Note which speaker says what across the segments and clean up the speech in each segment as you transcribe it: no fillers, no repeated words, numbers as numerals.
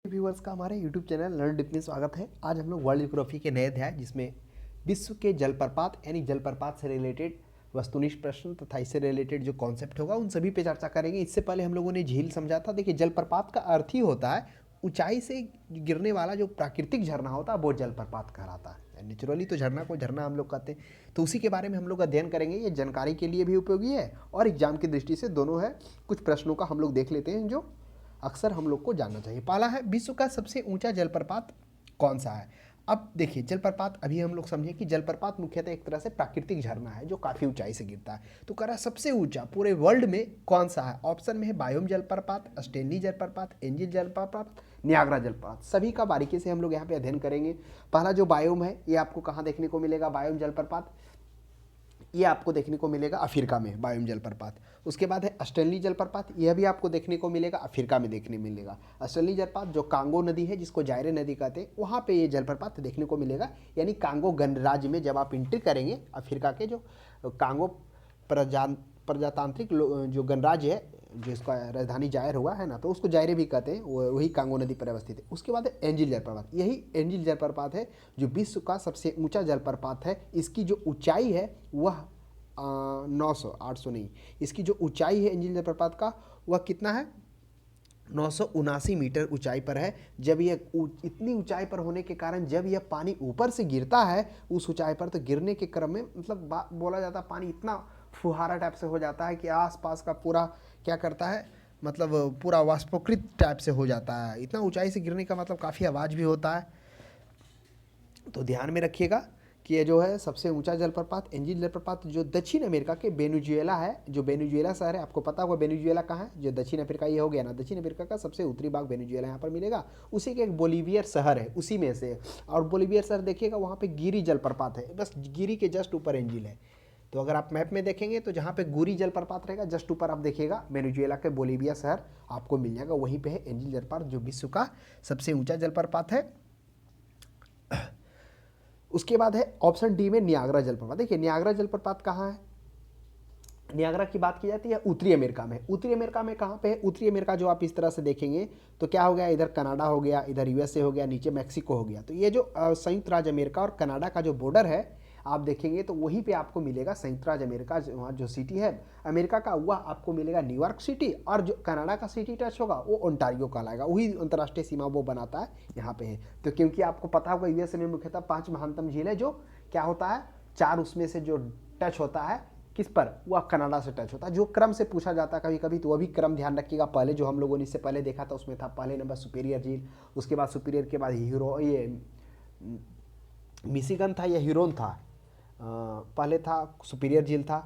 Speaker 1: Viewers का हमारे YouTube channel learn dip में स्वागत है। आज हम लोग वर्ल्ड ज्योग्राफी के नए अध्याय जिसमें विश्व के जलप्रपात यानी जलप्रपात से रिलेटेड वस्तुनिष्ठ प्रश्न तथा इससे रिलेटेड जो कॉन्सेप्ट होगा उन सभी पे चर्चा करेंगे। इससे पहले हम लोगों ने झील समझा था। देखिए, जलप्रपात का अर्थ ही होता है ऊंचाई से गिरने वाला जो प्राकृतिक झरना होता है वो जलप्रपात कहलाता है। नेचुरली तो झरना को झरना हम लोग कहते हैं, तो उसी के बारे में हम लोग अध्ययन करेंगे। ये जानकारी के लिए भी उपयोगी है और एग्जाम की दृष्टि से दोनों है। कुछ प्रश्नों का हम लोग देख लेते हैं जो अक्सर हम लोग को जानना चाहिए। पहला है, विश्व का सबसे ऊंचा जलप्रपात कौन सा है। अब देखिए, जलप्रपात अभी हम लोग समझे कि जलप्रपात मुख्यतः एक तरह से प्राकृतिक झरना है जो काफ़ी ऊंचाई से गिरता है। तो कह रहा है सबसे ऊंचा पूरे वर्ल्ड में कौन सा है। ऑप्शन में है बायोम जलप्रपात, स्टेनली जलप्रपात, एंजिल जलप्रपात, नियाग्रा जलप्रपात। सभी का बारीकी से हम लोग यहाँ पे अध्ययन करेंगे। पहला जो बायोम है ये आपको कहाँ देखने को मिलेगा, बायोम जलप्रपात ये आपको देखने को मिलेगा अफ्रीका में, बायोम जलप्रपात। उसके बाद है स्टेनली जलप्रपात, यह भी आपको देखने को मिलेगा अफ्रीका में देखने मिलेगा। स्टेनली जलप्रपात जो कांगो नदी है जिसको जायरे नदी कहते हैं, वहाँ पे ये जलप्रपात देखने को मिलेगा। यानी कांगो गणराज्य में जब आप एंट्री करेंगे अफ्रीका के जो कांगो प्रजातांत्रिक जो गणराज्य है जिसका राजधानी जायर हुआ है ना, तो उसको जायरे भी कहते हैं, वही कांगो नदी पर अवस्थित है। उसके बाद है एंजिल जलप्रपात, यही एंजिल जलप्रपात है जो विश्व का सबसे ऊंचा जलप्रपात है। इसकी जो ऊंचाई है वह 800 नहीं, इसकी जो ऊंचाई है एंजिल जलप्रपात का वह कितना है, 979 मीटर ऊंचाई पर है। जब यह इतनी ऊंचाई पर होने के कारण जब यह पानी ऊपर से गिरता है उस ऊंचाई पर, तो गिरने के क्रम में मतलब बोला जाता है पानी इतना फुहारा टाइप से हो जाता है कि आसपास का पूरा क्या करता है, मतलब पूरा वाष्पोकृत टाइप से हो जाता है। इतना ऊंचाई से गिरने का मतलब काफ़ी आवाज़ भी होता है। तो ध्यान में रखिएगा कि ये जो है सबसे ऊंचा जलप्रपात एंजिल जलप्रपात जो दक्षिण अमेरिका के वेनेजुएला है, जो वेनेजुएला शहर है, आपको पता होगा वेनेजुएला कहाँ है, जो दक्षिण अफ्रीका ये हो गया ना, दक्षिण अफ्रीका का सबसे उत्तरी भाग वेनेजुएला यहाँ पर मिलेगा। उसी के एक बोलीवियर शहर है उसी में से, और बोलीवियर शहर देखिएगा वहाँ पे गिरी जलप्रपात है, बस गिरी के जस्ट ऊपर एंजिल है। तो अगर आप मैप में देखेंगे तो जहाँ पे गुरी जलप्रपात रहेगा जस्ट ऊपर आप देखिएगा वेनेजुएला के बोलीविया शहर आपको मिल जाएगा, वहीं पे है एंजिल जलप्रपात जो विश्व का सबसे ऊंचा जलप्रपात है। उसके बाद है ऑप्शन डी में नियाग्रा जलप्रपात। देखिए नियाग्रा जलप्रपात कहाँ है, नियाग्रा की बात की जाती है उत्तरी अमेरिका में। उत्तरी अमेरिका में कहाँ पे है, उत्तरी अमेरिका जो आप इस तरह से देखेंगे तो क्या हो गया, इधर कनाडा हो गया, इधर यूएसए हो गया, नीचे मैक्सिको हो गया। तो ये जो संयुक्त राज्य अमेरिका और कनाडा का जो बॉर्डर है आप देखेंगे तो वहीं पे आपको मिलेगा संयुक्त राज्य अमेरिका, वहाँ जो सिटी है अमेरिका का वह आपको मिलेगा न्यूयॉर्क सिटी, और जो कनाडा का सिटी टच होगा वो ओंटारियो कहलाएगा, वही अंतर्राष्ट्रीय सीमा वो बनाता है यहाँ पे है। तो क्योंकि आपको पता होगा यूएसए में मुख्यतः 5 महानतम झील है, जो क्या होता है 4 उसमें से जो टच होता है किस पर, वह कनाडा से टच होता है। जो क्रम से पूछा जाता है कभी कभी तो वह भी क्रम ध्यान रखिएगा। पहले जो हम लोगों ने इससे पहले देखा था उसमें था पहले नंबर सुपीरियर झील, उसके बाद सुपीरियर के बाद ये मिशिगन था या ह्यूरोन था, पहले था सुपीरियर झील था,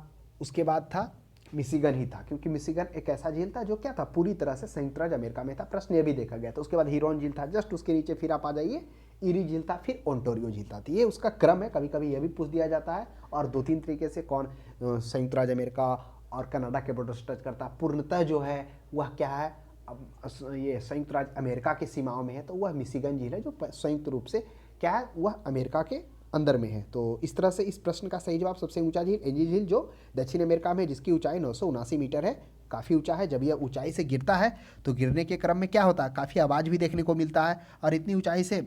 Speaker 1: उसके बाद था मिशिगन ही था, क्योंकि मिशिगन एक ऐसा झील था जो क्या था पूरी तरह से संयुक्त राज्य अमेरिका में था। प्रश्न ये भी देखा गया था। उसके बाद ह्यूरोन झील था, जस्ट उसके नीचे फिर आप आ जाइए ईरी झील था, फिर ओंटारियो झील था। तो ये उसका क्रम है, कभी कभी ये भी पूछ दिया जाता है। और 2-3 तरीके से कौन संयुक्त राज्य अमेरिका और कनाडा के बॉर्डर से टच करता है, पूर्णतः जो है वह क्या है, अब ये संयुक्त राज्य अमेरिका की सीमाओं में है, तो वह मिशिगन झील है जो संयुक्त रूप से क्या है वह अमेरिका के अंदर में है। तो इस तरह से इस प्रश्न का सही जवाब सबसे ऊंचा झील एंजिल झील जो दक्षिण अमेरिका में, जिसकी ऊंचाई 979 मीटर है, काफ़ी ऊंचा है। जब यह ऊंचाई से गिरता है तो गिरने के क्रम में क्या होता है, काफ़ी आवाज़ भी देखने को मिलता है, और इतनी ऊंचाई से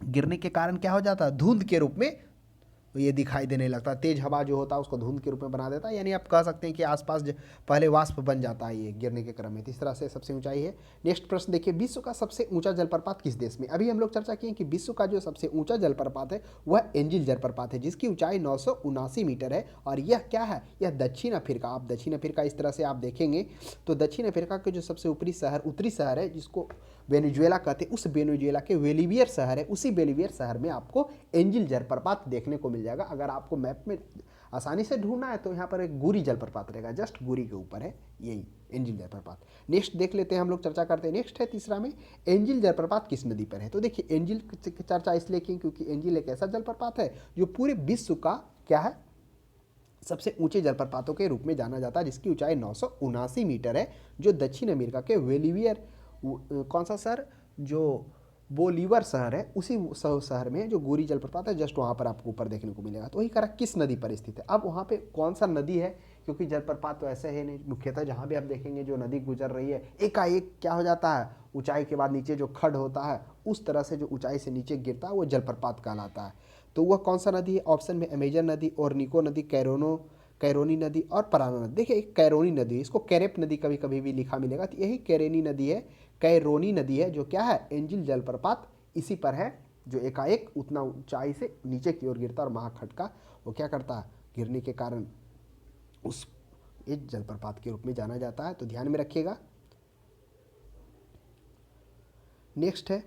Speaker 1: गिरने के कारण क्या हो जाता है, धुंध के रूप में ये दिखाई देने लगता है। तेज हवा जो होता है उसको धुंध के रूप में बना देता है, यानी आप कह सकते हैं कि आसपास पहले वाष्प बन जाता है ये गिरने के क्रम में। इस तरह से सबसे ऊंचाई है। नेक्स्ट प्रश्न देखिए, विश्व का सबसे ऊंचा जलप्रपात किस देश में। अभी हम लोग चर्चा किए कि विश्व का जो सबसे ऊंचा जलप्रपात है वह एंजिल जलप्रपात है, जिसकी ऊंचाई 979 मीटर है, और यह क्या है, यह दक्षिण अफ्रीका। आप दक्षिण अफ्रीका इस तरह से आप देखेंगे तो दक्षिण अफ्रीका के जो सबसे उत्तरी शहर है जिसको वेनेजुएला कहते हैं, उस वेनेजुएला के वेलिवियर शहर है, उसी वेलिवियर शहर में आपको एंजिल जलप्रपात देखने को मिल जाएगा। अगर आपको मैप में आसानी से ढूंढना है तो यहाँ पर एक गुरी जलप्रपात रहेगा, जस्ट गुरी के ऊपर है यही एंजिल जलप्रपात। नेक्स्ट देख लेते हैं, हम लोग चर्चा करते हैं। नेक्स्ट है तीसरा में, एंजिल जलप्रपात किस नदी पर है। तो देखिए एंजिल की चर्चा इसलिए की क्योंकि एंजिल एक ऐसा जलप्रपात है जो पूरे विश्व का क्या है, सबसे ऊंचे जलप्रपातों के रूप में जाना जाता है, जिसकी ऊंचाई 979 मीटर है, जो दक्षिण अमेरिका के वेलिवियर कौन सा शहर, जो बोलीवर शहर है, उसी शहर में जो गोरी जलप्रपात है जस्ट वहाँ पर आपको ऊपर देखने को मिलेगा। तो वही करा किस नदी पर स्थित है। अब वहाँ पे कौन सा नदी है क्योंकि जलप्रपात तो ऐसे है नहीं, मुख्यतः जहाँ भी आप देखेंगे जो नदी गुजर रही है एकाएक क्या हो जाता है, ऊंचाई के बाद नीचे जो खड होता है उस तरह से जो ऊंचाई से नीचे गिरता है वो जलप्रपात कहलाता है। तो वह कौन सा नदी है? ऑप्शन में अमेजन नदी, ओरनिको नदी, कैरोनी नदी और पराना नदी। देखिए एक कैरोनी नदी, इसको कैरेप नदी कभी कभी भी लिखा मिलेगा, तो यही कैरेनी नदी है, कैरोनी नदी है, जो क्या है, एंजिल जलप्रपात इसी पर है, जो एकाएक उतना ऊंचाई से नीचे की ओर गिरता है और महाखटका वो क्या करता है, गिरने के कारण उस एक जलप्रपात के रूप में जाना जाता है। तो ध्यान में रखिएगा। नेक्स्ट है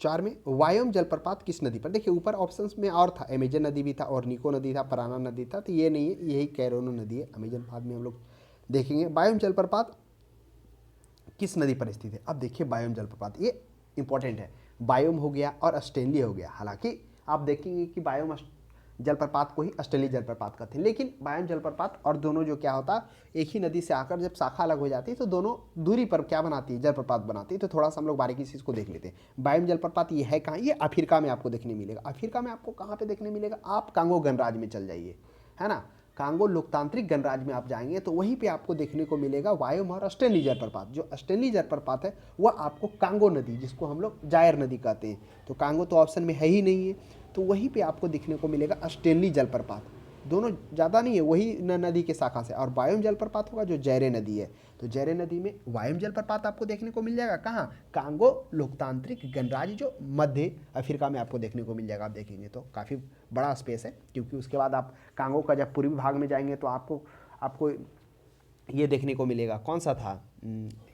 Speaker 1: 4 में, वायम जलप्रपात किस नदी पर? देखिए ऊपर ऑप्शंस में और था, अमेजन नदी भी था, और निको नदी था, पराना नदी था, तो ये नहीं है, यही कैरोनो नदी है। अमेजन बाद में हम लोग देखेंगे। वायम जलप्रपात किस नदी पर स्थित है? अब देखिए बायोम जलप्रपात ये इंपॉर्टेंट है, बायोम हो गया और ऑस्ट्रेली हो गया। हालांकि आप देखेंगे कि बायोम जलप्रपात को ही ऑस्ट्रेली जलप्रपात कहते हैं, लेकिन बायोम जलप्रपात और दोनों जो क्या होता है, एक ही नदी से आकर जब शाखा अलग हो जाती है तो दोनों दूरी पर क्या बनाती है, जलप्रपात बनाती है। तो थोड़ा सा हम लोग बारीकी से इसको देख लेते हैं। बायोम जलप्रपात ये है कहाँ? ये अफ्रीका में आपको देखने मिलेगा। अफ्रीका में आपको कहाँ पे देखने मिलेगा? आप कांगो गणराज्य में चल जाइए, है ना, कांगो लोकतांत्रिक गणराज्य में आप जाएंगे तो वहीं पे आपको देखने को मिलेगा वायम और ऑस्ट्रेली जलप्रपात। जो ऑस्ट्रेली जलप्रपात है वह आपको कांगो नदी, जिसको हम लोग जायर नदी कहते हैं, तो कांगो तो ऑप्शन में है ही नहीं है, तो वहीं पे आपको देखने को मिलेगा ऑस्ट्रेली जलप्रपात। दोनों ज़्यादा नहीं है, वही नदी के शाखा से। और वायम जलप्रपात होगा जो जैरे नदी है, तो जैरे नदी में वायम जलप्रपात आपको देखने को मिल जाएगा। कहाँ? कांगो लोकतांत्रिक गणराज्य जो मध्य अफ्रीका में आपको देखने को मिल जाएगा। आप देखेंगे तो काफ़ी बड़ा स्पेस है, क्योंकि उसके बाद आप कांगो का जब पूर्वी भाग में जाएंगे तो आपको ये देखने को मिलेगा, कौन सा था,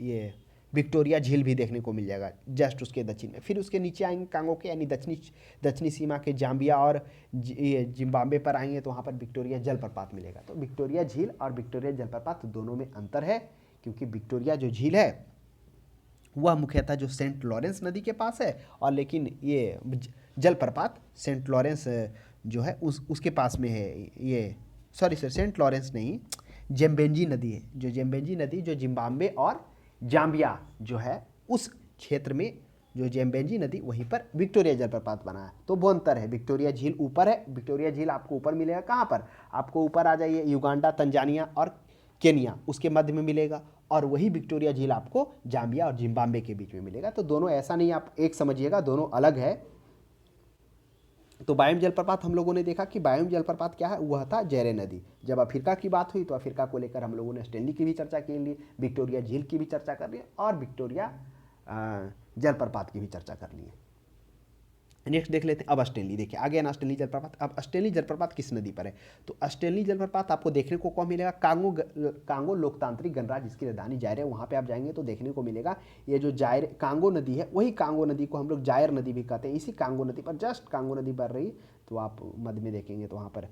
Speaker 1: ये विक्टोरिया झील भी देखने को मिल जाएगा जस्ट उसके दक्षिण में। फिर उसके नीचे आएंगे कांगो के, यानी दक्षिणी सीमा के जाम्बिया और ये जिम्बाब्वे पर आएंगे तो वहाँ पर विक्टोरिया जलप्रपात मिलेगा। तो विक्टोरिया झील और विक्टोरिया जलप्रपात दोनों में अंतर है, क्योंकि विक्टोरिया जो झील है वह मुख्यतः जो सेंट लॉरेंस नदी के पास है, और लेकिन ये जलप्रपात सेंट लॉरेंस जो है उसके पास में है। ये सॉरी सर, सेंट लॉरेंस नहीं, जेम्बेंजी नदी है, जो जेम्बेंजी नदी जो जिम्बाब्वे और जाम्बिया जो है उस क्षेत्र में, जो जेम्बेंजी नदी वहीं पर विक्टोरिया जलप्रपात बना है। तो वो अंतर है, विक्टोरिया झील ऊपर है, विक्टोरिया झील आपको ऊपर मिलेगा। कहाँ पर? आपको ऊपर आ जाइए, युगांडा, तंजानिया और केनिया, उसके मध्य में मिलेगा, और वही विक्टोरिया झील आपको जाम्बिया और जिम्बाब्वे के बीच में मिलेगा। तो दोनों ऐसा नहीं, आप एक समझिएगा, दोनों अलग है। तो बायोम जलप्रपात हम लोगों ने देखा कि बायोम जलप्रपात क्या है, वह था जैरे नदी। जब अफ्रीका की बात हुई तो अफ्रीका को लेकर हम लोगों ने स्टैनली की भी चर्चा की ली, विक्टोरिया झील की भी चर्चा कर ली, और विक्टोरिया जलप्रपात की भी चर्चा कर ली है। नेक्स्ट देख लेते हैं अब ऑस्ट्रेली। देखिए आगे ना ऑस्ट्रेली जलप्रपात। अब ऑस्ट्रेली जलप्रपात किस नदी पर है? तो ऑस्ट्रेली जलप्रपात आपको देखने को कौन मिलेगा? कांगो लोकतांत्रिक गणराज्य, जिसकी राजधानी जायर है, वहाँ पे आप जाएंगे तो देखने को मिलेगा ये जो जायर कांगो नदी है, वही कांगो नदी को हम लोग जायर नदी भी कहते हैं। इसी कांगो नदी पर, जस्ट कांगो नदी बढ़ रही, तो आप मध्य में देखेंगे तो वहाँ पर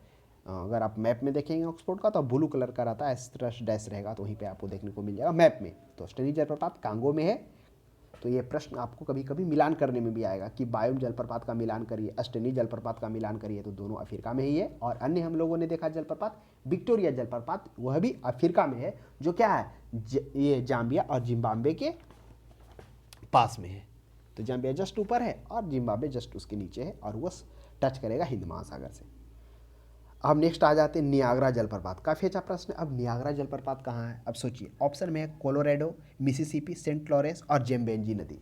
Speaker 1: अगर आप मैप में देखेंगे ऑक्सफोर्ड का तो ब्लू कलर का रहता है, स्ट्रश डैश रहेगा, तो वहीं पर आपको देखने को मिल जाएगा मैप में। तो ऑस्ट्रेली जलप्रपात कांगो में है। तो ये प्रश्न आपको कभी कभी मिलान करने में भी आएगा कि बायोम जलप्रपात का मिलान करिए, ऑस्ट्रेली जलप्रपात का मिलान करिए, तो दोनों अफ्रीका में ही है। और अन्य हम लोगों ने देखा जलप्रपात विक्टोरिया जलप्रपात, वह भी अफ्रीका में है, जो क्या है, ये जाम्बिया और जिम्बाब्वे के पास में है। तो जाम्बिया जस्ट ऊपर है और जिम्बाब्वे जस्ट उसके नीचे है, और वह टच करेगा हिंद महासागर से। अब नेक्स्ट आ जाते हैं नियाग्रा जलप्रपात। काफ़ी अच्छा प्रश्न है। अब नियाग्रा जलप्रपात कहाँ है? अब सोचिए, ऑप्शन में है कोलोराडो, मिसिसिपी, सेंट लॉरेंस और जेम्बेंजी नदी।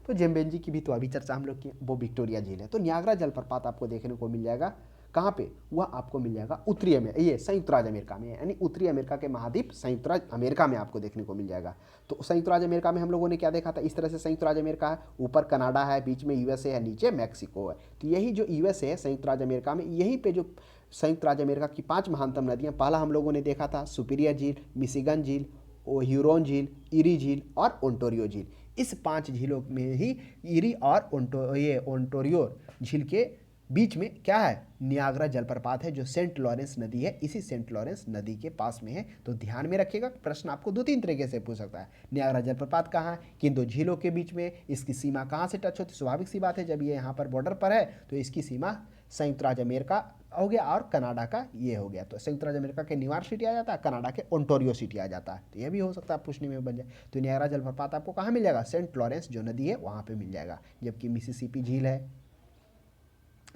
Speaker 1: तो जेम्बेंजी की भी तो अभी चर्चा हम लोग की, वो विक्टोरिया झील है। तो नियाग्रा जलप्रपात आपको देखने को मिल जाएगा कहाँ पे? वह आपको मिल जाएगा उत्तरी अमेरिका, ये संयुक्त राज्य अमेरिका में, यानी उत्तरी अमेरिका के महाद्वीप संयुक्त राज्य अमेरिका में आपको देखने को मिल जाएगा। तो संयुक्त राज्य अमेरिका में हम लोगों ने क्या देखा था? इस तरह से संयुक्त राज्य अमेरिका है, ऊपर कनाडा है, बीच में यूएसए है, नीचे मैक्सिको है। तो यही जो यूएसए है संयुक्त राज्य अमेरिका में, यहीं पे जो संयुक्त राज्य अमेरिका की 5 महानतम नदियाँ, पहला हम लोगों ने देखा था सुपीरियर झील, मिशिगन झील, ह्यूरोन झील, इरी झील और ओंटारियो झील। इस 5 झीलों में ही इरी और ओंटारियो झील के बीच में क्या है? नियाग्रा जलप्रपात है, जो सेंट लॉरेंस नदी है, इसी सेंट लॉरेंस नदी के पास में है। तो ध्यान में रखिएगा, प्रश्न आपको 2-3 तरीके से पूछ सकता है। नियाग्रा जलप्रपात कहाँ है, किन दो झीलों के बीच में, इसकी सीमा कहाँ से टच होती है? स्वाभाविक सी बात है, जब ये यहाँ पर बॉर्डर पर है तो इसकी सीमा संयुक्त राज्य अमेरिका हो गया और कनाडा का ये हो गया। तो संयुक्त राज्य अमेरिका के न्यूयॉर्क सिटी आ जाता है, कनाडा के ओंटारियो सिटी आ जाता है। तो ये भी हो सकता है पूछने में बन जाए। तो नियाग्रा जलप्रपात आपको कहाँ मिल जाएगा? सेंट लॉरेंस जो नदी है वहाँ पे मिल जाएगा। जबकि मिसिसिपी झील है,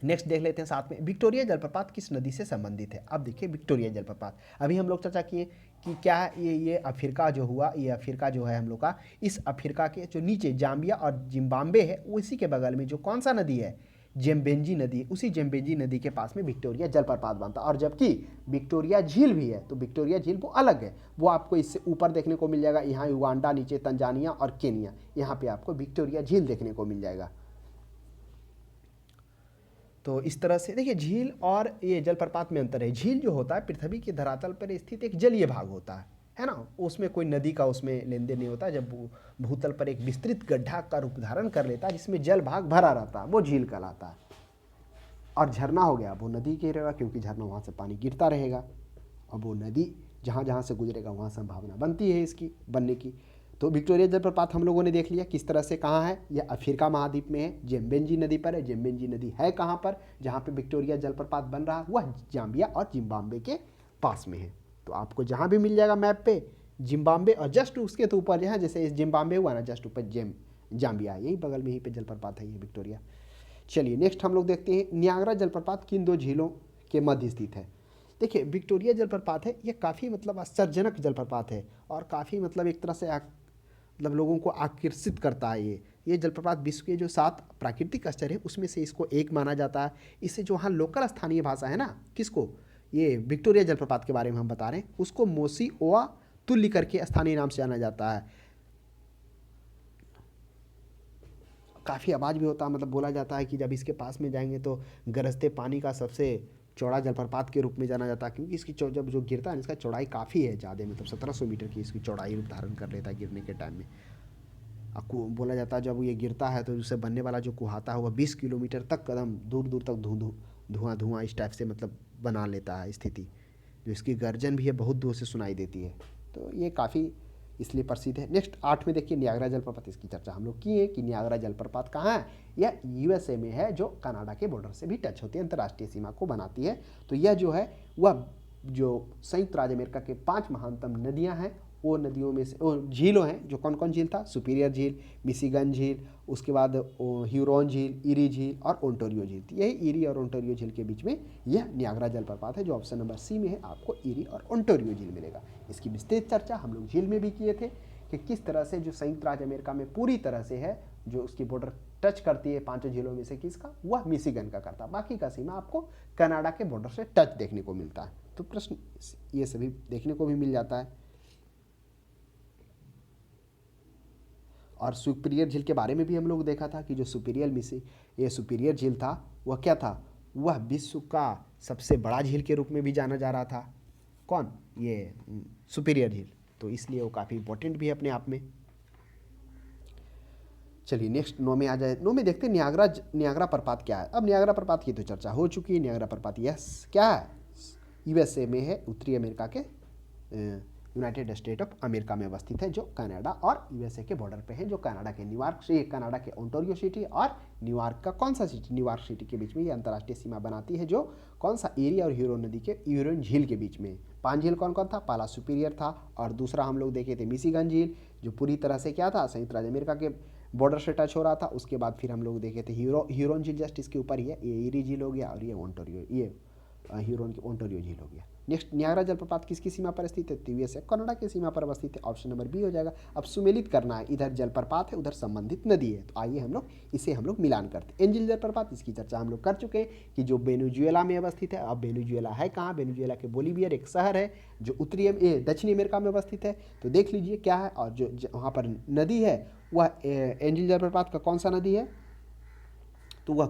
Speaker 1: नेक्स्ट देख लेते हैं साथ में, विक्टोरिया जलप्रपात किस नदी से संबंधित है। अब देखिए विक्टोरिया जलप्रपात, अभी हम लोग चर्चा किए कि क्या ये अफ्रीका जो हुआ, ये अफ्रीका जो है हम लोग का, इस अफ्रीका के जो नीचे जाम्बिया और जिम्बाब्वे है, उसी के बगल में जो कौन सा नदी है, जेम्बेंजी नदी, उसी जेम्बेंजी नदी के पास में विक्टोरिया जलप्रपात बनता है। और जबकि विक्टोरिया झील भी है, तो विक्टोरिया झील वो अलग है, वो आपको इससे ऊपर देखने को मिल जाएगा, यहाँ युगांडा, नीचे तंजानिया और केनिया, यहाँ पे आपको विक्टोरिया झील देखने को मिल जाएगा। तो इस तरह से देखिए झील और ये जलप्रपात में अंतर है। झील जो होता है पृथ्वी के धरातल पर स्थित एक जलीय भाग होता है ना, उसमें कोई नदी का उसमें लेन देन नहीं होता। जब भूतल पर एक विस्तृत गड्ढा का रूप धारण कर लेता है जिसमें जल भाग भरा रहता है, वो झील कहलाता है। और झरना हो गया, वो नदी के रहेगा, क्योंकि झरना वहाँ से पानी गिरता रहेगा, और वो नदी जहाँ जहाँ से गुजरेगा वहाँ संभावना बनती है इसकी बनने की। तो विक्टोरिया जलप्रपात हम लोगों ने देख लिया किस तरह से, कहाँ है, यह अफ्रीका महाद्वीप में है, जेम्बेंजी नदी पर है। जेम्बेंजी नदी है कहाँ पर, जहाँ पे विक्टोरिया जलप्रपात बन रहा है वह जाम्बिया और जिम्बाब्वे के पास में है। तो आपको जहाँ भी मिल जाएगा मैप पे जिम्बाब्वे, और जस्ट उसके तो ऊपर है, जैसे जिम्बाब्वे हुआ ना, जस्ट ऊपर जाम्बिया, यही बगल में ही पे जलप्रपात है ये विक्टोरिया। चलिए नेक्स्ट हम लोग देखते हैं, नियाग्रा जलप्रपात किन दो झीलों के मध्य स्थित है। देखिए विक्टोरिया जलप्रपात है, ये काफ़ी मतलब आश्चर्यजनक जलप्रपात है, और काफ़ी मतलब एक तरह से मतलब लोगों को आकर्षित करता है। ये जलप्रपात विश्व के जो 7 प्राकृतिक आश्चर्य है उसमें से इसको एक माना जाता है। इससे जो वहाँ लोकल स्थानीय भाषा है ना, किसको, ये विक्टोरिया जलप्रपात के बारे में हम बता रहे हैं, उसको मोसी ओआ तुल्ली करके स्थानीय नाम से जाना जाता है। काफ़ी आवाज़ भी होता है, मतलब बोला जाता है कि जब इसके पास में जाएंगे तो गरजते पानी का सबसे चौड़ा जलप्रपात के रूप में जाना जाता है, क्योंकि इसकी जब जो गिरता है इसका चौड़ाई काफ़ी है ज़्यादा, मतलब 1700 मीटर की इसकी चौड़ाई रूप धारण कर लेता है गिरने के टाइम में। आपको बोला जाता है जब ये गिरता है तो उससे बनने वाला जो कुहाता है वह 20 किलोमीटर तक कदम दूर दूर तक धुआं इस टाइप से मतलब बना लेता है स्थिति, जो इसकी गर्जन भी है बहुत दूर से सुनाई देती है। तो ये काफ़ी इसलिए प्रसिद्ध है। नेक्स्ट 8 में देखिए नियाग्रा जलप्रपात, इसकी चर्चा हम लोग किए कि नियाग्रा जलप्रपात कहाँ है, यह यूएसए में है, जो कनाडा के बॉर्डर से भी टच होती है, अंतर्राष्ट्रीय सीमा को बनाती है। तो यह जो है वह जो संयुक्त राज्य अमेरिका के 5 महानतम नदियाँ हैं, वो नदियों में से वो झीलों हैं, जो कौन कौन झील था, सुपीरियर झील, मिशिगन झील, उसके बाद ह्यूरॉन झील, ईरी झील और ओंटारियो झील। यही ईरी और ओंटारियो झील के बीच में यह नियाग्रा जलप्रपात है, जो ऑप्शन नंबर सी में है, आपको ईरी और ओंटारियो झील मिलेगा। इसकी विस्तृत चर्चा हम लोग झील में भी किए थे कि किस तरह से जो संयुक्त राज्य अमेरिका में पूरी तरह से है, जो उसकी बॉर्डर टच करती है 5 झीलों में से किसका, वह मिशिगन का करता है, बाकी का सीमा आपको कनाडा के बॉर्डर से टच देखने को मिलता है। तो प्रश्न ये सभी देखने को भी मिल जाता है। और सुपीरियर झील के बारे में भी हम लोग देखा था कि जो सुपीरियर झील था वह क्या था, वह विश्व का सबसे बड़ा झील के रूप में भी जाना जा रहा था। कौन, ये सुपीरियर झील, तो इसलिए वो काफ़ी इंपॉर्टेंट भी है अपने आप में। चलिए नेक्स्ट 9 में आ जाए। 9 में देखते हैं नियाग्रा प्रपात क्या है। अब नियाग्रा प्रपात की तो चर्चा हो चुकी है। नियाग्रा प्रपात यस क्या है, यूएसए में है, उत्तरी अमेरिका के यूनाइटेड स्टेट ऑफ अमेरिका में अवस्थित है, जो कनाडा और यूएसए के बॉर्डर पे है, जो कनाडा के न्यूयॉर्क से, कनाडा के ओंटारियो सिटी और न्यूयॉर्क का कौन सा सिटी, न्यूयॉर्क सिटी के बीच में ये अंतर्राष्ट्रीय सीमा बनाती है, जो कौन सा, एरी और ह्यूरोन नदी के ह्यूरोन झील के बीच में। 5 झील कौन कौन था, पहला सुपीरियर था, और दूसरा हम लोग देखे थे मिशिगन झील, जो पूरी तरह से क्या था, संयुक्त राज्य अमेरिका के बॉर्डर से टच हो रहा था। उसके बाद फिर हम लोग देखे थे ह्यूरोन झील, जस्ट इसके ऊपर ही है, ये एरी झील हो गया, और ये ओंटारियो, ये ह्यूरोन की ओंटारियो झील हो गया। नेक्स्ट नियाग्रा जलप्रपात किसकी सीमा पर स्थित है, यूएसए कनाडा की सीमा पर अवस्थित है, ऑप्शन नंबर बी हो जाएगा। अब सुमेलित करना है, इधर जलप्रपात है उधर संबंधित नदी है, तो आइए हम लोग इसे मिलान करते हैं। एंजिल जलप्रपात, इसकी चर्चा हम लोग कर चुके हैं कि जो वेनेजुएला में अवस्थित है। अब वेनेजुएला है कहाँ, वेनेजुएला के बोलीविया एक शहर है जो दक्षिणी अमेरिका में अवस्थित है। तो देख लीजिए क्या है, और जो वहाँ पर नदी है वह एंजिल जलप्रपात का कौन सा नदी है, तो वह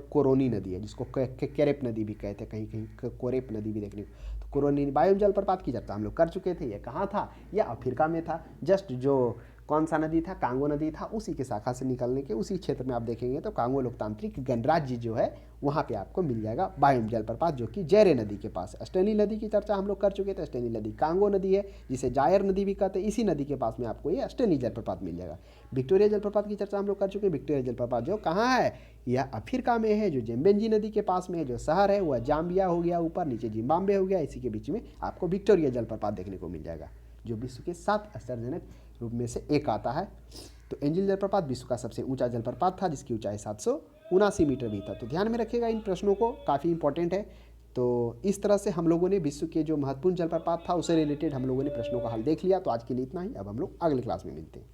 Speaker 1: कोरोनी नदी है, जिसको कैरेप नदी भी कहते हैं, कहीं कहीं कोरेप नदी भी देखने को। तो कोरोनी बायोम जलप्रपात की चर्चा हम लोग कर चुके थे। ये कहाँ था, यह अफ्रीका में था। जस्ट जो कौन सा नदी था, कांगो नदी था, उसी के शाखा से निकलने के उसी क्षेत्र में आप देखेंगे तो कांगो लोकतांत्रिक गणराज्य जो है वहाँ पे आपको मिल जाएगा बायोम जलप्रपात, जो कि जैरे नदी के पास है। स्टैनी नदी की चर्चा हम लोग कर चुके थे। स्टैनी नदी कांगो नदी है, जिसे जायर नदी भी कहते हैं, इसी नदी के पास में आपको ये स्टैनी जलप्रपात मिल जाएगा। विक्टोरिया जलप्रपात की चर्चा हम लोग कर चुके हैं। विक्टोरिया जलप्रपात जो कहाँ है, यह अफ्रीका में है, जो जेम्बेंजी नदी के पास में है। जो शहर है वह जाम्बिया हो गया, ऊपर नीचे जिम्बाब्वे हो गया, इसी के बीच में आपको विक्टोरिया जलप्रपात देखने को मिल जाएगा, जो विश्व के 7 आश्चर्यजनक रूप में से एक आता है। तो एंजिल जलप्रपात विश्व का सबसे ऊंचा जलप्रपात था जिसकी ऊंचाई 779 मीटर भी था। तो ध्यान में रखिएगा इन प्रश्नों को, काफ़ी इंपॉर्टेंट है। तो इस तरह से हम लोगों ने विश्व के जो महत्वपूर्ण जलप्रपात था उससे रिलेटेड हम लोगों ने प्रश्नों का हल देख लिया। तो आज के लिए इतना ही, अब हम लोग अगले क्लास में मिलते हैं।